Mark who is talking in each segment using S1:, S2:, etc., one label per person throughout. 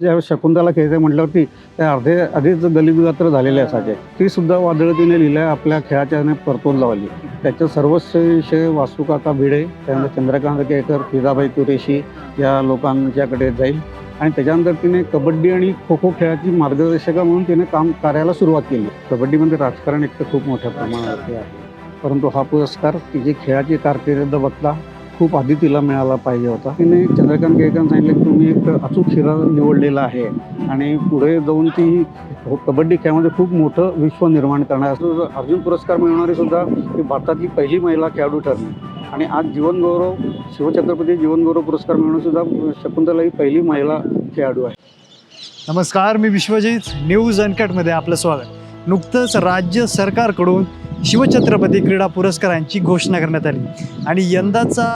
S1: ज्यावेळेस शकुंतला खेळते म्हटल्यावरती त्या आधीच दलितगात्र झालेले असायचे. ती सुद्धा वादळ तिने लिहिल्या आपल्या खेळाच्या परतून लावली. त्याचे सर्वस्व विषय वासुकाका भिडे, त्यानंतर चंद्रकांत केळकर, फिदाबाई कुरेशी या लोकांच्याकडे जाईल आणि त्याच्यानंतर तिने कबड्डी आणि खो खो खेळाची मार्गदर्शिका म्हणून तिने काम करायला सुरुवात केली. कबड्डीमध्ये राजकारण एक तर खूप मोठ्या प्रमाणावरती आहे, परंतु हा पुरस्कार तिची खेळाची कारकीर्द बघता खूप आधी तिला मिळाला पाहिजे होता. तिने चंद्रकांत केळकरांना सांगितलं की तुम्ही एक अचूक हिरा निवडलेला आहे आणि पुढे जाऊन ती कबड्डी खेळामध्ये खूप मोठं विश्व निर्माण करणार. असं अर्जुन पुरस्कार मिळवणारी सुद्धा ही भारतातली पहिली महिला खेळाडू ठरली आणि आज जीवनगौरव शिवछत्रपती जीवनगौरव पुरस्कार मिळवून सुद्धा शकुंतला ही पहिली महिला खेळाडू आहे.
S2: नमस्कार, मी विश्वजित. न्यूज अनकटमध्ये आपलं स्वागत. नुकतंच राज्य सरकारकडून शिवछत्रपती क्रीडा पुरस्कारांची घोषणा करण्यात आली आणि यंदाचा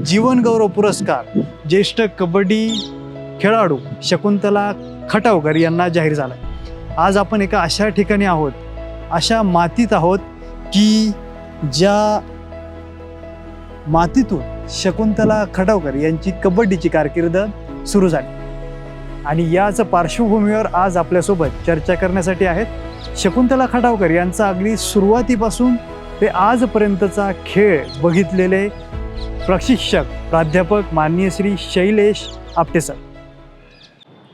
S2: जीवनगौरव पुरस्कार ज्येष्ठ कबड्डी खेळाडू शकुंतला खटावकर यांना जाहीर झाला. आज आपण एका अशा ठिकाणी आहोत, अशा मातीत आहोत की ज्या मातीतून शकुंतला खटावकर यांची कबड्डीची कारकीर्द सुरू झाली आणि याच पार्श्वभूमीवर आज आपल्यासोबत चर्चा करण्यासाठी आहेत शकुंतला खटावकर यांचा अगदी सुरुवातीपासून ते आजपर्यंतचा खेळ बघितलेले प्रशिक्षक प्राध्यापक माननीय श्री शैलेश आपटे सर.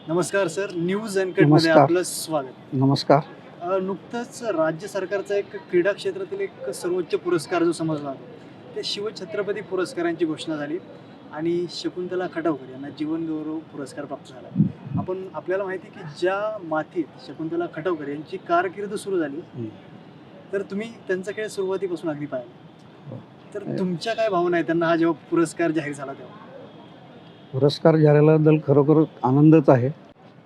S2: नमस्कार सर, न्यूज अनकटमध्ये
S1: नमस्कार.
S2: आपलं स्वागत.
S1: नमस्कार.
S2: नुकतंच राज्य सरकारचा एक क्रीडा क्षेत्रातील एक सर्वोच्च पुरस्कार जो समजला ते शिवछत्रपती पुरस्कारांची घोषणा झाली आणि शकुंतला खटावकर यांना जीवनगौरव पुरस्कार प्राप्त झाला. आपल्याला माहिती की ज्या मातीत शकुंतला खटावकर यांची कारकीर्द सुरू झाली तर तुम्ही त्यांचा खेळ सुरुवातीपासून अगदी पाहिला, तर तुमच्या काय भावना आहे त्यांना हा जेव्हा पुरस्कार जाहीर झाला तेव्हा?
S1: पुरस्कार जाहीर खरोखर आनंदच आहे,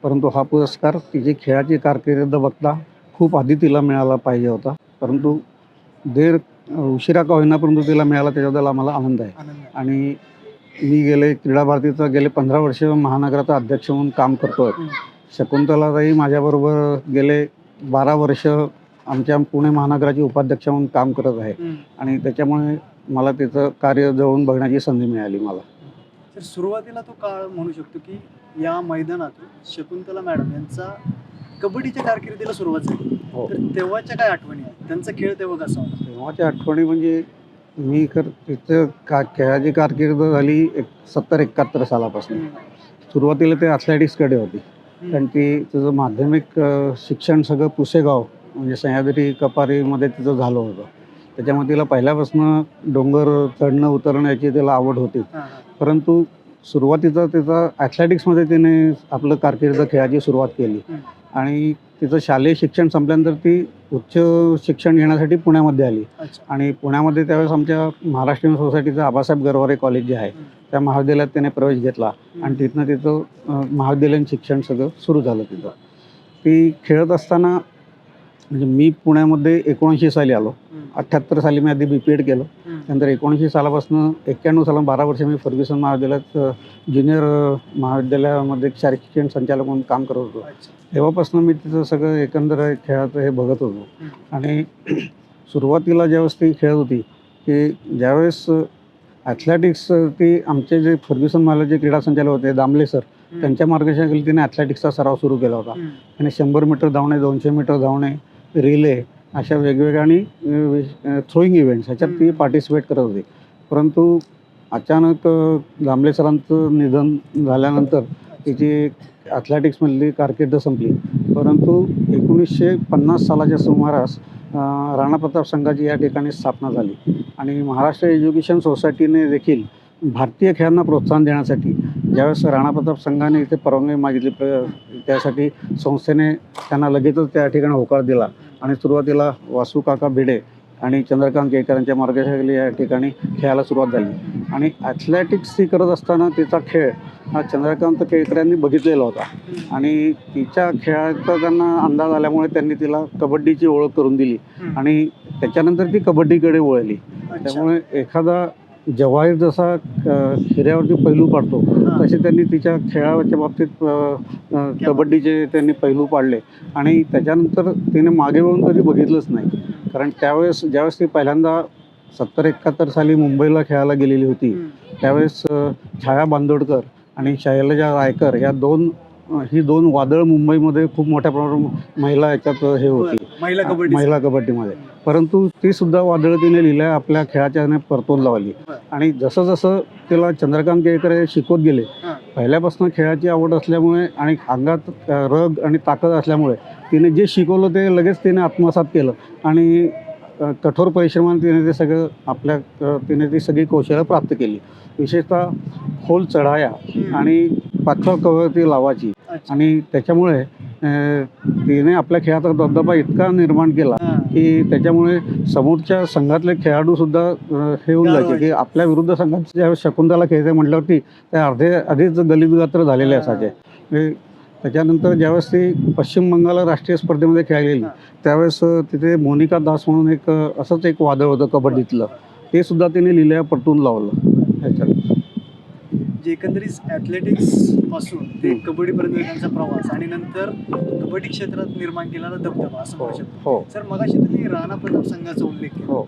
S1: परंतु हा पुरस्कार तिची खेळाची कारकीर्द बघता खूप आधी तिला मिळाला पाहिजे होता. परंतु उशिरा का होईना परंतु तिला मिळाला, त्याच्याबद्दल आम्हाला आनंद आहे. आणि मी क्रीडा भारतीचा गेले 15 वर्ष महानगराचा अध्यक्ष म्हणून काम करतो आहे. शकुंतलाताई माझ्याबरोबर गेले 12 वर्ष आमच्या पुणे महानगराचे उपाध्यक्ष म्हणून काम करत आहे आणि त्याच्यामुळे मला तिचं कार्य जवळून बघण्याची संधी मिळाली मला.
S2: तर सुरुवातीला तो काळ म्हणू शकतो की या मैदानातून शकुंतला मॅडम यांचा कबड्डीच्या कारकिर्दीला सुरुवात झाली.
S1: हो.
S2: तर तेव्हाच्या काय आठवणी आहेत, त्यांचा खेळ तेव्हा कसा होता?
S1: तेव्हाच्या आठवणी म्हणजे मी तिथं खेळाची कारकीर्द झाली 70-71 सालापासून. सुरुवातीला ते ॲथलेटिक्सकडे होती, कारण तिचं माध्यमिक शिक्षण सगळं पुसेगाव म्हणजे सह्याद्री कपारीमध्ये तिचं झालं होतं. त्याच्यामुळे तिला पहिल्यापासून डोंगर चढणं उतरण्याची तिला आवड होती. परंतु सुरुवातीचा तिचा ॲथलेटिक्समध्ये तिने आपलं कारकीर्द खेळाची सुरुवात केली आणि तिचं शालेय शिक्षण संपल्यानंतर ती उच्च शिक्षण घेण्यासाठी पुण्यामध्ये आली आणि पुण्यामध्ये त्यावेळेस आमच्या महाराष्ट्र सोसायटीचं आबासाहेब गरवारे कॉलेज जे आहे त्या महाविद्यालयात त्याने प्रवेश घेतला आणि तिथनं तिथं महाविद्यालयीन शिक्षण सगळं सुरू झालं. तिथं ती खेळत असताना म्हणजे मी पुण्यामध्ये 79 साली आलो. 78 साली मी आधी BPED केलं. नंतर 79 सालापासून 91 साला 12 वर्ष मी फर्ग्युसन महाविद्यालयात ज्युनियर महाविद्यालयामध्ये शारीरिक शिक्षण संचालक म्हणून काम करत होतो. तेव्हापासून मी तिथं सगळं एकंदर खेळाचं हे बघत होतो आणि सुरुवातीला ज्यावेळेस ती खेळत होती की ज्यावेळेस ॲथलेटिक्स ती आमचे जे फर्ग्युसन महाविद्यालयाचे क्रीडा संचालक होते दामले सर, त्यांच्या मार्गदर्शनाखाली तिने ॲथलेटिक्सचा सराव सुरू केला होता. त्याने 100 मीटर धावणे, 200 मीटर धावणे, रिले अशा वेगवेगळ्या आणि थ्रोईंग इव्हेंट्स ह्याच्यात ती पार्टिसिपेट करत होती. परंतु अचानक दामले सरांचं निधन झाल्यानंतर तिची ॲथलेटिक्समधली कारकीर्द संपली. परंतु 1950 सालाच्या सुमारास राणा प्रताप संघाची या ठिकाणी स्थापना झाली आणि महाराष्ट्र एज्युकेशन सोसायटीने देखील भारतीय खेळांना प्रोत्साहन देण्यासाठी ज्यावेळेस राणा प्रताप संघाने इथे परवानगी मागितली त्यासाठी संस्थेने त्यांना लगेचच त्या ठिकाणी होकार दिला आणि सुरुवातीला वासुकाका भिडे आणि चंद्रकांत केळकरांच्या मार्गदर्शनाखाली या ठिकाणी खेळायला सुरुवात झाली आणि ॲथलेटिक्स ही करत असताना तिचा खेळ हा चंद्रकांत केळकरांनी बघितलेला होता आणि तिच्या खेळाचा त्यांना अंदाज आल्यामुळे त्यांनी तिला कबड्डीची ओळख करून दिली आणि त्याच्यानंतर ती कबड्डीकडे वळली. त्यामुळे एखादा जवाहीर जसा हिऱ्यावरती पैलू पाडतो तसे त्यांनी तिच्या खेळाच्या बाबतीत कबड्डीचे त्यांनी पैलू पाडले आणि त्याच्यानंतर तिने मागे वळून कधी बघितलंच नाही. कारण ज्यावेळेस ती पहिल्यांदा 70-71 साली मुंबईला खेळायला गेलेली होती त्यावेळेस छाया बांदोडकर आणि शैलजा रायकर या 2 ही 2 वादळ मुंबईमध्ये खूप मोठ्या प्रमाणात महिला याच्यात हे होती,
S2: महिला कबड्डी.
S1: महिला कबड्डीमध्ये. परंतु ती सुद्धा वादळ तिने लिहिल्या आपल्या खेळाच्या परतून लावली.
S2: बरं.
S1: आणि जसं जसं तिला चंद्रकांत केळकर हे शिकवत गेले,
S2: हां.
S1: पहिल्यापासून खेळाची आवड असल्यामुळे आणि अंगात रग आणि ताकद असल्यामुळे तिने जे शिकवलं ते लगेच तिने आत्मसात केलं आणि कठोर परिश्रमाने तिने ते सगळं तिने ती सगळी कौशल्य प्राप्त केली. विशेषतः खोल चढाया आणि पाचवा कव्हर ती लावायची.
S2: अच्छा.
S1: आणि त्याच्यामुळे तिने आपल्या खेळाचा दबदबा इतका निर्माण केला
S2: हां.
S1: की त्याच्यामुळे समोरच्या संघातले खेळाडूसुद्धा हे होऊन जायचे की आपल्या विरुद्ध संघात ज्यावेळेस शकुंतला खेळते म्हटल्यावरती ते आधीच गलितगात्र झालेले असायचे. त्याच्यानंतर ज्यावेळेस ती पश्चिम बंगाल राष्ट्रीय स्पर्धेमध्ये खेळायला गेली त्यावेळेस तिथे मोनिका दास म्हणून असंच एक वादळ होतं कबड्डीतलं, ते सुद्धा तिने लिहिल्या परतून लावलं ह्याच्यात.
S2: जे एकंदरीत ॲथलेटिक्स पासून ते कबड्डीपर्यंत त्यांचा प्रवास आणि नंतर कबड्डी क्षेत्रात निर्माण केलेला दबदबा असं म्हणू शकतो.
S1: हो
S2: सर मगाशी तुम्ही राणा प्रताप संघाचा उल्लेख केला.
S1: हो.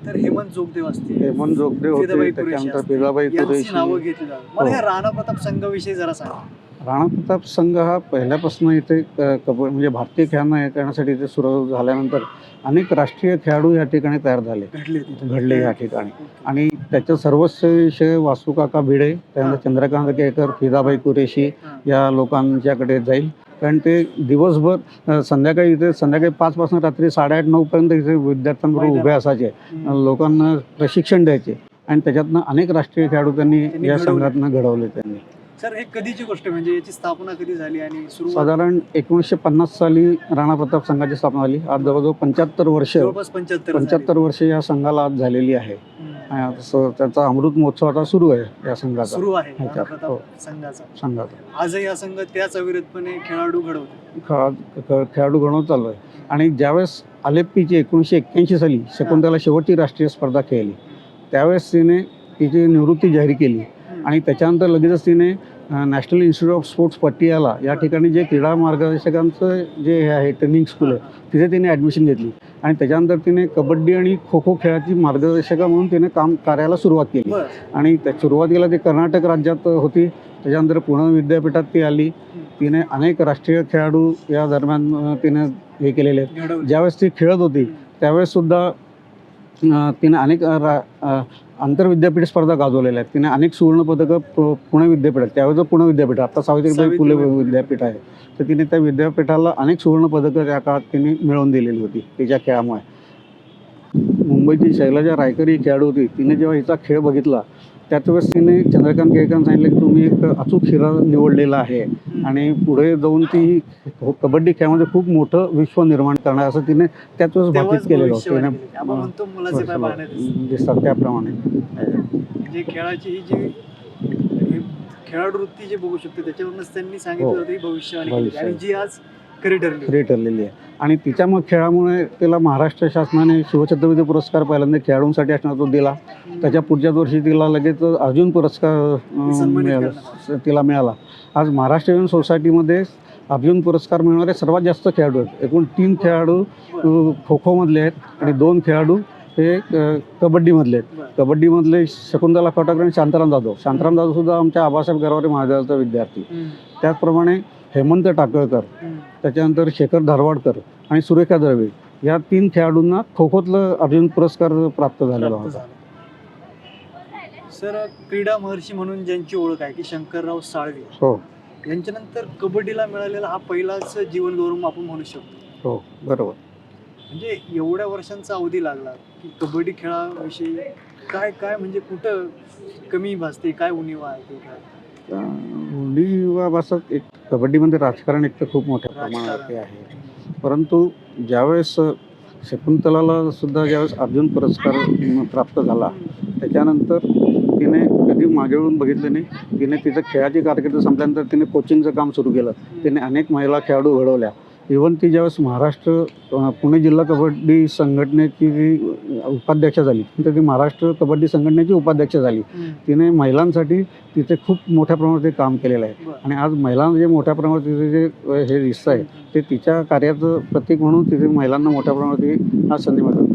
S2: तर हेमंत जोगदेव असतील,
S1: हेमंत जोगदेव होते,
S2: फिदाबाई कुरेशी
S1: त्याच्यानंतर
S2: असतील,
S1: फिदाबाई
S2: यांची
S1: कुरेशी.
S2: नावं घेतली जातात. मला या राणा प्रताप संघाविषयी जरा सांगा.
S1: राणा प्रताप संघ हा पहिल्यापासून इथे म्हणजे भारतीय खेळांना हे करण्यासाठी इथे सुरू झाल्यानंतर अनेक राष्ट्रीय खेळाडू या ठिकाणी तयार झाले, घडले या ठिकाणी. आणि त्याचं सर्वस्व विषय वासुकाका भिडे, त्यानंतर चंद्रकांत केळकर, फिदाबाई कुरेशी या लोकांच्याकडे जाईल. कारण ते दिवसभर संध्याकाळी 5 पासून रात्री 8:30-9 पर्यंत इथे विद्यार्थ्यांबरोबर उभे असायचे, लोकांना प्रशिक्षण द्यायचे आणि त्याच्यातनं अनेक राष्ट्रीय खेळाडू त्यांनी या संघातनं घडवले त्यांनी.
S2: सर हे कधीची गोष्ट म्हणजे याची स्थापना कधी झाली आणि सुरुवात?
S1: साधारण 1950 साली राणा प्रताप संघाची स्थापना झाली. आज जवळजवळ 75 वर्ष या संघाला आज झालेली आहे. त्याचा अमृत महोत्सव आता सुरू आहे या संघाचा.
S2: सुरू आहे
S1: ह्याच्यात.
S2: राणा
S1: हो.
S2: प्रताप संघाचा.
S1: संघाचा
S2: आजही हा संघ त्याच अविरतपणे खेळाडू घडवतो.
S1: खेळाडू घडवून चालू आहे. आणि ज्यावेळेस अलेप्पीची 1981 साली शकुंतला शेवटची राष्ट्रीय स्पर्धा खेळली त्यावेळेस तिने तिची निवृत्ती जाहीर केली आणि त्याच्यानंतर लगेचच तिने national institute of sports Patiala या ठिकाणी जे क्रीडा मार्गदर्शकांचं जे हे आहे ट्रेनिंग स्कूल आहे तिथे तिने ॲडमिशन घेतली आणि त्याच्यानंतर तिने कबड्डी आणि खो खो खेळाची मार्गदर्शिका म्हणून तिने काम करायला सुरुवात केली. आणि त्या सुरुवातीला ती कर्नाटक राज्यात होती, त्याच्यानंतर पुणे विद्यापीठात ती आली. तिने अनेक राष्ट्रीय खेळाडू या दरम्यान तिने हे केलेले आहेत. ज्यावेळेस ती खेळत होती त्यावेळेससुद्धा तिने अनेक आंतरविद्यापीठ स्पर्धा गाजवलेल्या आहेत. तिने अनेक सुवर्णपदकं पुणे विद्यापीठात, त्यावेळेस पुणे विद्यापीठ, आता सावित्रीबाई फुले विद्यापीठ आहे, तर तिने त्या विद्यापीठाला अनेक सुवर्णपदकं त्या काळात तिने मिळवून दिलेली होती तिच्या खेळामुळे. मुंबईची शैलजा रायकर ही खेळाडू होती. तिने जेव्हा हिचा खेळ बघितला त्याच वेळेस तिने चंद्रकांत केळकरांना सांगितलं की तुम्ही एक अचूक हिरा निवडलेला आहे आणि पुढे जाऊन ती कबड्डी खेळामध्ये खूप मोठं विश्व निर्माण करणार असं तिने त्याच वेळेस भाकीत केलेलं होतं. दिसतात त्याप्रमाणे
S2: म्हणजे खेळाची ही जी खेळाडू वृत्ती जे बघू शकतो त्याच्यावरूनच त्यांनी सांगितलं होतं भविष्यवाणी केली आणि जी आज खरी ठरलेली आहे. आणि तिच्या मग खेळामुळे तिला महाराष्ट्र शासनाने शिवछत्रपती पुरस्कार पहिल्यांदा खेळाडूंसाठी असणार तो दिला. त्याच्या पुढच्याच वर्षी तिला लगेच अर्जुन पुरस्कार तिला मिळाला. आज महाराष्ट्र युवन सोसायटीमध्ये अर्जुन पुरस्कार मिळणारे सर्वात जास्त खेळाडू आहेत. एकूण 3 खेळाडू खो खोमधले आहेत आणि 2 खेळाडू हे कबड्डीमधले आहेत. कबड्डीमधले शकुंतला खटाकर आणि शांताराम जाधव सुद्धा आमच्या आबासाहेब गरवारे महाविद्यालयाचा विद्यार्थी. त्याचप्रमाणे हेमंत टाकळकर, त्याच्यानंतर शेखर धारवाडकर आणि सुरेखा दळवी या 3 खेळाडूंना खो खोतलं अर्जुन पुरस्कार प्राप्त झालेला होता. सर क्रीडा महर्षी म्हणून ज्यांची ओळख आहे की शंकरराव साळवे,
S1: हो,
S2: यांच्यानंतर कबड्डीला मिळालेला हा पहिलाच जीवन गौरव आपण म्हणू शकतो.
S1: हो बरोबर.
S2: म्हणजे एवढ्या वर्षांचा अवधी लागला की कबड्डी खेळाविषयी काय म्हणजे कुठं कमी भासते, काय उणीवा आहे ते काय?
S1: उणीवाबाबत एक कबड्डीमध्ये राजकारण एक तर खूप मोठ्या प्रमाणात आहे. परंतु ज्यावेळेस शकुंतलाला सुद्धा ज्यावेळेस अर्जुन पुरस्कार प्राप्त झाला त्याच्यानंतर तिने कधी मागे वळून बघितलं नाही. तिने तिचं खेळाची कारकीर्द संपल्यानंतर तिने कोचिंगचं काम सुरू केलं. तिने अनेक महिला खेळाडू घडवल्या. इव्हन ती ज्यावेळेस महाराष्ट्र पुणे जिल्हा कबड्डी संघटनेची उपाध्यक्ष झाली तर ती महाराष्ट्र कबड्डी संघटनेची उपाध्यक्ष झाली. तिने महिलांसाठी तिथे खूप मोठ्या प्रमाणात ते काम केलेलं आहे आणि आज महिलांना जे मोठ्या प्रमाणात तिथे जे हे दिसतं आहे ते तिच्या कार्याचं प्रतीक म्हणून तिथे महिलांना मोठ्या प्रमाणात हा संधी मिळतो.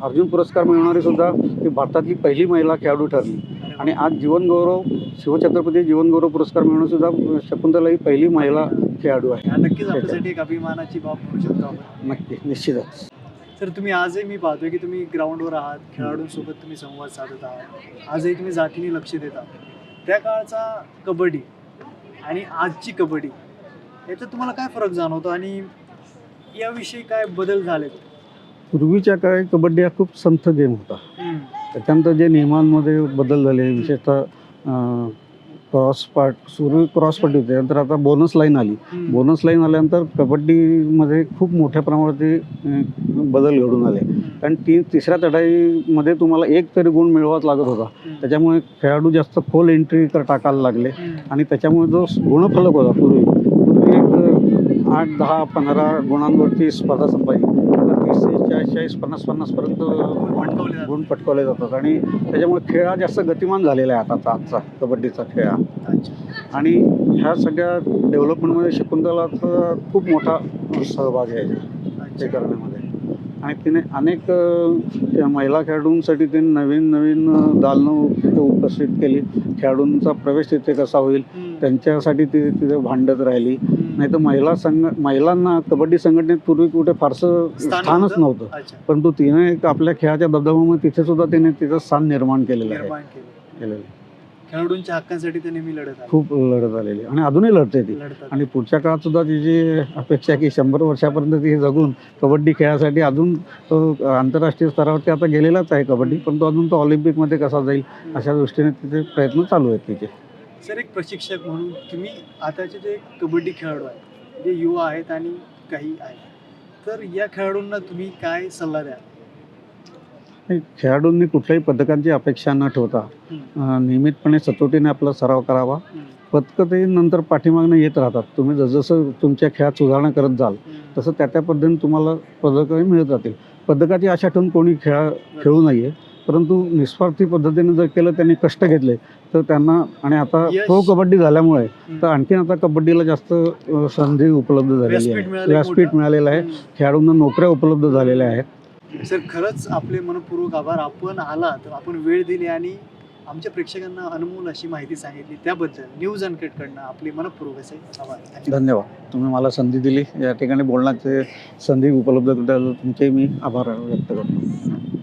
S1: अर्जुन पुरस्कार मिळवणारी सुद्धा ती भारतातली पहिली महिला खेळाडू ठरली. आणि आज जीवनगौरव शिवछत्रपती जीवनगौरव पुरस्कार मिळवणं सुद्धा शकुंतला ही पहिली महिला खेळाडू आहे.
S2: हा नक्कीच आपल्यासाठी एक अभिमानाची बाब म्हणू शकतो आपण.
S1: नक्की, निश्चितच.
S2: तर तुम्ही आजही मी पाहतोय की तुम्ही ग्राउंडवर आहात, खेळाडूंसोबत तुम्ही संवाद साधत आहात, आजही तुम्ही जातीने लक्ष देत आहात. त्या काळचा कबड्डी आणि आजची कबड्डी याच्यात तुम्हाला काय फरक जाणवतो आणि याविषयी काय बदल झालेत?
S1: पूर्वीच्या काळी कबड्डी हा खूप संथ गेम होता. त्याच्यानंतर जे नियमांमध्ये बदल झाले, विशेषतः क्रॉस पार्टी होते, नंतर आता बोनस लाईन आली. बोनस लाईन आल्यानंतर कबड्डीमध्ये खूप मोठ्या प्रमाणात बदल घडून आले. कारण तिसऱ्या चढाईमध्ये तुम्हाला एक तरी गुण मिळवाच लागत होता. त्याच्यामुळे खेळाडू जास्त खोल एंट्री टाकायला लागले आणि त्याच्यामुळे जो गुणफलक होता पूर्वी एक 8, 10, 15 गुणांवरती स्पर्धा संपायची. 30, 40, 50 पर्यंत गुण पटकावले जातात आणि त्याच्यामुळे खेळ हा जास्त गतिमान झालेला आहे आजचा कबड्डीचा खेळ हा. आणि ह्या सगळ्या डेव्हलपमेंटमध्ये शकुंतलाचा खूप मोठा सहभाग आहे ते करण्यामध्ये. आणि तिने अनेक महिला खेळाडूंसाठी तिने नवीन दालनं तिथे उपस्थित केली. खेळाडूंचा प्रवेश तिथे कसा होईल त्यांच्यासाठी ती तिथे भांडत राहिली. नाही तर महिलांना कबड्डी संघटनेत पूर्वी कुठे फारसं स्थानच नव्हतं. परंतु तिने एक आपल्या खेळाच्या दबदबामुळे तिथे सुद्धा तिने तिचं स्थान निर्माण केलेलं आहे.
S2: खेळाडूंच्या हक्कांसाठी ते नेहमी लढत आहे.
S1: खूप लढत आलेली आणि अजूनही लढते ती. आणि पुढच्या काळात सुद्धा तिची अपेक्षा आहे की 100 वर्षापर्यंत ती जगून कबड्डी खेळासाठी अजून आंतरराष्ट्रीय स्तरावरती आता गेलेलाच आहे कबड्डी, पण तो अजून तो ऑलिम्पिकमध्ये कसा जाईल अशा दृष्टीने तिचे प्रयत्न चालू आहेत तिचे.
S2: सर, एक प्रशिक्षक म्हणून तुम्ही आताचे जे कबड्डी खेळाडू आहेत, जे युवा आहेत आणि काही आहेत, तर या खेळाडूंना तुम्ही काय सल्ला द्या?
S1: खेळाडूंनी कुठल्याही पदकांची अपेक्षा न ठेवता नियमितपणे सचोटीने आपला सराव करावा. पदकं ते नंतर पाठीमागनं येत राहतात. तुम्ही जसं तुमच्या खेळात सुधारणा करत जाल तसं त्या पद्धतीने तुम्हाला पदकं मिळत जातील. पदकाची आशा ठेवून कोणी खेळू नये, परंतु निस्वार्थी पद्धतीने जर केलं, त्यांनी कष्ट घेतले तर त्यांना. आणि आता प्रो कबड्डी झाल्यामुळे तर आणखीन आता कबड्डीला जास्त संधी उपलब्ध झालेली आहे, व्यासपीठ मिळालेलं आहे, खेळाडूंना नोकऱ्या उपलब्ध झालेल्या आहेत.
S2: सर, खरंच आपले मनपूर्वक आभार. आपण आलात, आपण वेळ दिली आणि आमच्या प्रेक्षकांना अनमोल अशी माहिती सांगितली, त्याबद्दल न्यूज अनकटकडनं आपले मनपूर्वक असे आभार.
S1: धन्यवाद. तुम्ही मला संधी दिली, या ठिकाणी बोलण्याचे संधी उपलब्ध केल्याबद्दल तुमचे मी आभार व्यक्त करतो.